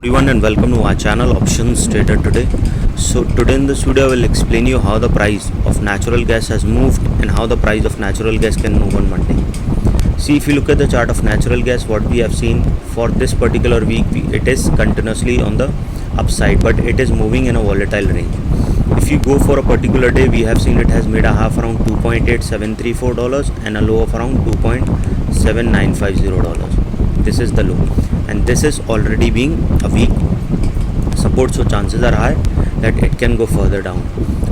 Everyone and welcome to our channel Options Trader today. So today in this video I will explain you how the price of natural gas has moved and how the price of natural gas can move on Monday. See, if you look at the chart of natural gas, what we have seen for this particular week, it is continuously on the upside, but it is moving in a volatile range. If you go for a particular day, we have seen it has made a high around $2.8734 and a low of around $2.7950. This is the low, and this is already being a weak support, so chances are high that it can go further down.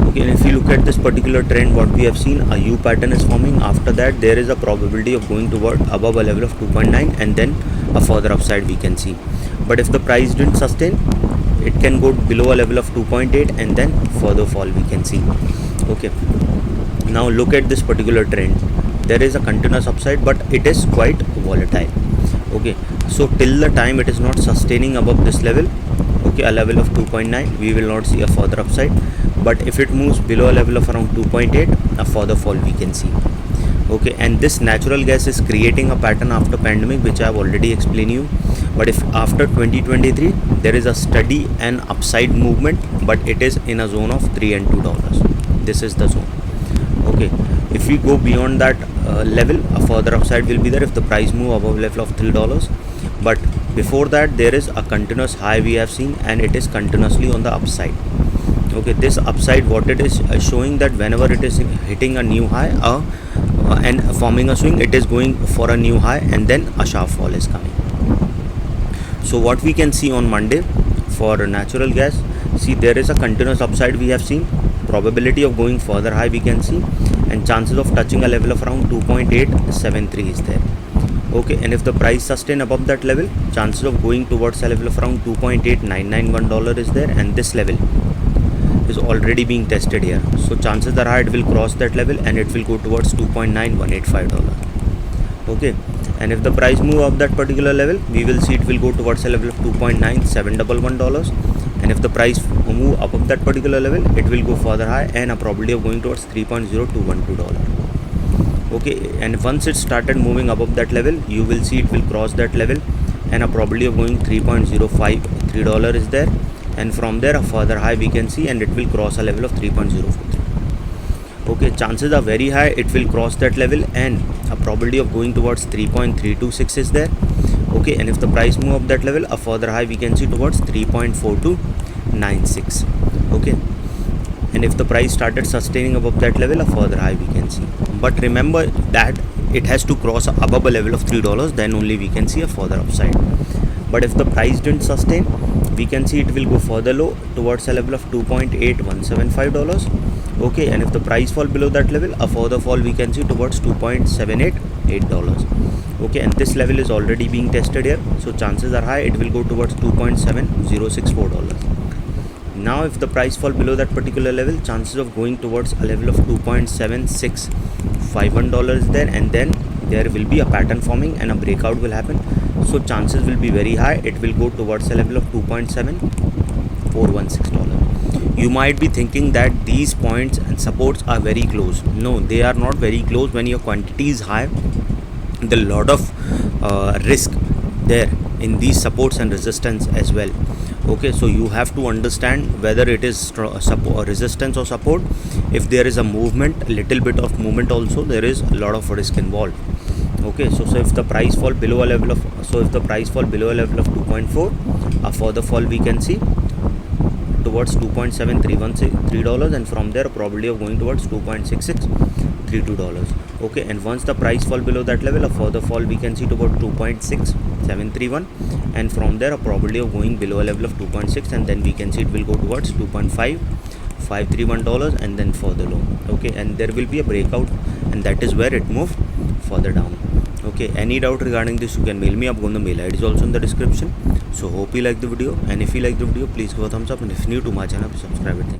Okay, and if you look at this particular trend, what we have seen, a U pattern is forming. After that, there is a probability of going toward above a level of 2.9 and then a further upside we can see. But if the price didn't sustain, it can go below a level of 2.8 and then further fall we can see. Okay, now look at this particular trend. There is a continuous upside, but it is quite volatile. Okay, so till the time it is not sustaining above this level, okay, a level of 2.9, we will not see a further upside. But if it moves below a level of around 2.8, a further fall we can see. Okay, and this natural gas is creating a pattern after pandemic, which I have already explained you. But if after 2023 there is a steady and upside movement, but it is in a zone of $3 and $2, this is the zone. Okay, if we go beyond that level, a further upside will be there if the price move above level of $3. But before that, there is a continuous high we have seen, and it is continuously on the upside. Okay, this upside, what it is showing, that whenever it is hitting a new high and forming a swing, it is going for a new high and then a sharp fall is coming. So what we can see on Monday for natural gas, see, there is a continuous upside we have seen, probability of going further high we can see, and chances of touching a level of around 2.873 is there. Okay, and if the price sustain above that level, chances of going towards a level of around $2.8991 is there, and this level is already being tested here. So chances are high it will cross that level and it will go towards $2.9185. Okay, and if the price move up that particular level, we will see it will go towards a level of $2.9711. And if the price move above that particular level, it will go further high and a probability of going towards $3.0212. Okay, and once it started moving above that level, you will see it will cross that level and a probability of going $3.053 is there, and from there a further high we can see, and it will cross a level of 3.043. Okay, chances are very high it will cross that level and a probability of going towards 3.326 is there. Okay, and if the price move up that level, a further high we can see towards 3.4296. okay, and if the price started sustaining above that level, a further high we can see. But remember that it has to cross above a level of $3, then only we can see a further upside. But if the price didn't sustain, we can see it will go further low towards a level of $2.8175. okay, and if the price fall below that level, a further fall we can see towards $2.788. okay, and this level is already being tested here, so chances are high it will go towards $2.7064. Now if the price fall below that particular level, chances of going towards a level of $2.7651 is there, and then there will be a pattern forming and a breakout will happen. So chances will be very high it will go towards a level of $2.7416. You might be thinking that these points and supports are very close. No, they are not very close. When your quantity is high, there is a lot of risk there in these supports and resistance as well. Okay, so you have to understand whether it is resistance or support. If there is a movement, a little bit of movement also, there is a lot of risk involved. Okay, so if the price fall below a level of 2.4, a further fall we can see towards $2.7313, and from there a probability of going towards $2.6632. okay, and once the price fall below that level, a further fall we can see towards 2.6731, and from there a probability of going below a level of 2.6, and then we can see it will go towards $2.5531 and then further low. Okay, and there will be a breakout, and that is where it moved further down. Okay, any doubt regarding this, you can mail me up. On the mail ID is also in the description. So hope you like the video, and if you like the video, please give a thumbs up, and if new to my channel, subscribe it.